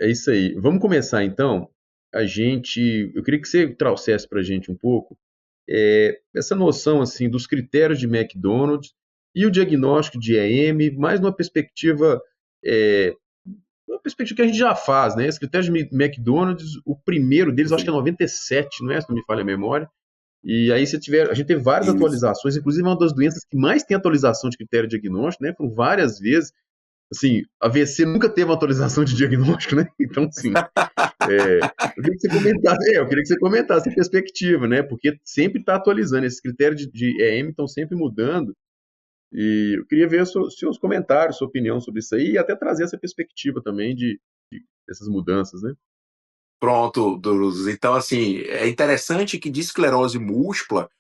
É isso aí. Vamos começar então. Eu queria que você trouxesse para a gente um pouco essa noção assim dos critérios de McDonald's e o diagnóstico de EM, mais é, uma perspectiva que a gente já faz, né? Esse critério de McDonald's, o primeiro deles, acho que é Perfeito. 97, não é? Se não me falha a memória. E aí a gente teve várias Isso. atualizações, inclusive é uma das doenças que mais tem atualização de critério diagnóstico, né? Por várias vezes. Assim, AVC nunca teve uma atualização de diagnóstico, né? Então, assim, eu queria que você comentasse a perspectiva, né? Porque sempre está atualizando, esses critérios de EM estão sempre mudando. E eu queria ver seus comentários, sua opinião sobre isso aí, e até trazer essa perspectiva também dessas mudanças, né? Pronto, Durus. Então, assim, é interessante que de esclerose múltipla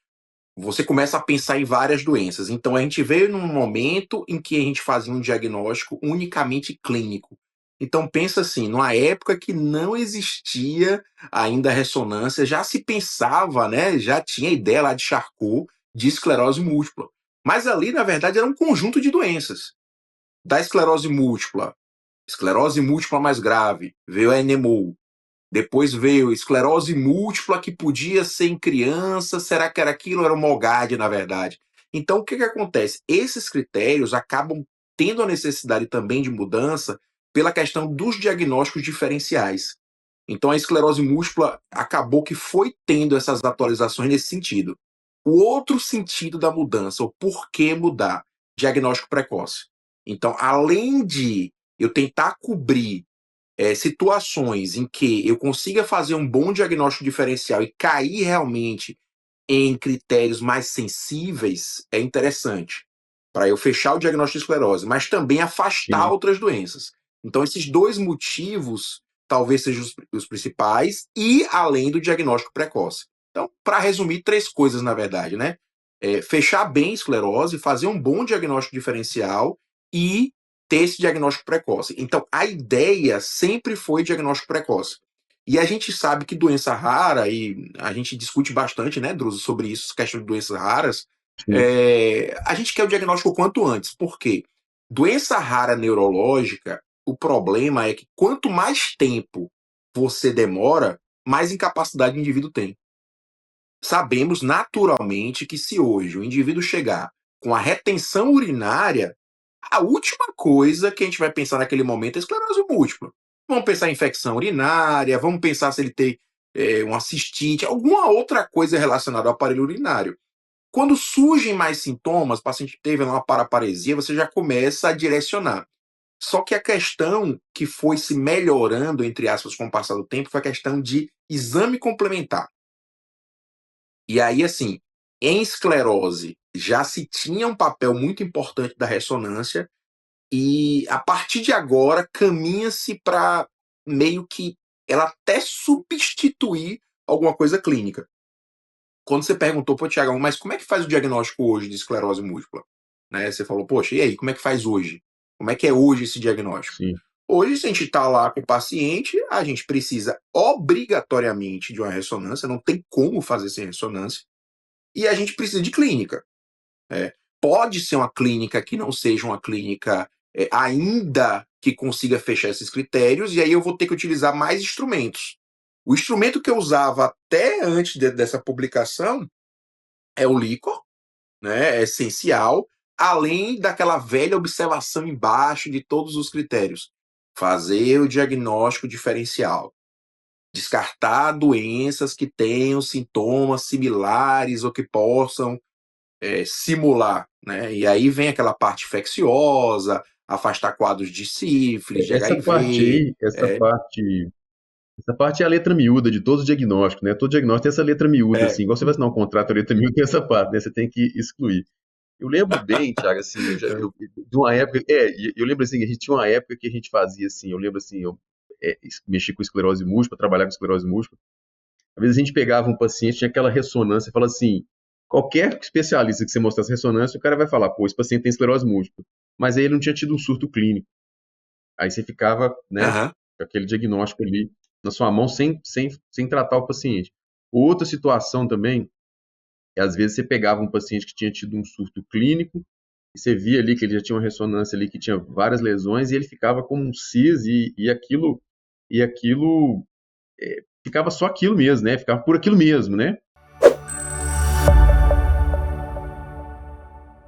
você começa a pensar em várias doenças. Então, a gente veio num momento em que a gente fazia um diagnóstico unicamente clínico. Então, pensa assim, numa época que não existia ainda a ressonância, já se pensava, né, já tinha a ideia lá de Charcot de esclerose múltipla. Mas ali, na verdade, era um conjunto de doenças. Da esclerose múltipla mais grave, veio a NMO. Depois veio esclerose múltipla, que podia ser em criança. Será que era aquilo? Era o MOGAD, na verdade. Então, o que acontece? Esses critérios acabam tendo a necessidade também de mudança pela questão dos diagnósticos diferenciais. Então, a esclerose múltipla acabou que foi tendo essas atualizações nesse sentido. O outro sentido da mudança, o porquê mudar, diagnóstico precoce. Então, além de eu tentar cobrir situações em que eu consiga fazer um bom diagnóstico diferencial e cair realmente em critérios mais sensíveis, é interessante para eu fechar o diagnóstico de esclerose, mas também afastar Sim. outras doenças. Então, esses dois motivos talvez sejam os principais, e além do diagnóstico precoce. Então, para resumir, três coisas, na verdade, né? Fechar bem a esclerose, fazer um bom diagnóstico diferencial e ter esse diagnóstico precoce. Então, a ideia sempre foi diagnóstico precoce. E a gente sabe que doença rara, e a gente discute bastante, né, Druso, sobre isso, questão de doenças raras, Sim. a gente quer o diagnóstico o quanto antes. Por quê? Doença rara neurológica, o problema é que quanto mais tempo você demora, mais incapacidade o indivíduo tem. Sabemos naturalmente que se hoje o indivíduo chegar com a retenção urinária, a última coisa que a gente vai pensar naquele momento é esclerose múltipla. Vamos pensar em infecção urinária, vamos pensar se ele tem uma cistite, alguma outra coisa relacionada ao aparelho urinário. Quando surgem mais sintomas, o paciente teve uma paraparesia, você já começa a direcionar. Só que a questão que foi se melhorando, entre aspas, com o passar do tempo, foi a questão de exame complementar. E aí, assim, em esclerose já se tinha um papel muito importante da ressonância, e a partir de agora caminha-se para meio que ela até substituir alguma coisa clínica. Quando você perguntou, pô, Tiagão, mas como é que faz o diagnóstico hoje de esclerose múltipla? Né? Você falou, poxa, e aí, como é que faz hoje? Como é que é hoje esse diagnóstico? Sim. Hoje, se a gente está lá com o paciente, a gente precisa obrigatoriamente de uma ressonância, não tem como fazer sem ressonância, e a gente precisa de clínica. Pode ser uma clínica que não seja uma clínica ainda que consiga fechar esses critérios, e aí eu vou ter que utilizar mais instrumentos. O instrumento que eu usava até antes dessa publicação é o líquor, né? É essencial, além daquela velha observação embaixo de todos os critérios. Fazer o diagnóstico diferencial. Descartar doenças que tenham sintomas similares ou que possam simular, né? E aí vem aquela parte infecciosa, afastar quadros de sífilis, de Essa parte HIV. aí, É, essa parte é a letra miúda de todo diagnóstico, né? Todo diagnóstico tem essa letra miúda, é, assim. Igual você vai assinar um contrato, a letra miúda tem essa parte, né? Você tem que excluir. Eu lembro bem, Thiago, assim, de uma época, eu lembro assim, a gente tinha uma época que a gente fazia assim, eu lembro assim, mexi com esclerose múltipla, trabalhava com esclerose múltipla. Às vezes a gente pegava um paciente, tinha aquela ressonância, fala assim, qualquer especialista que você mostrasse ressonância, o cara vai falar, pô, esse paciente tem esclerose múltipla. Mas aí ele não tinha tido um surto clínico. Aí você ficava, né, aham, com aquele diagnóstico ali na sua mão sem tratar o paciente. Outra situação também, é às vezes você pegava um paciente que tinha tido um surto clínico, e você via ali que ele já tinha uma ressonância ali que tinha várias lesões, e ele ficava como um cis, e aquilo. e aquilo ficava só aquilo mesmo, né? Ficava por aquilo mesmo, né?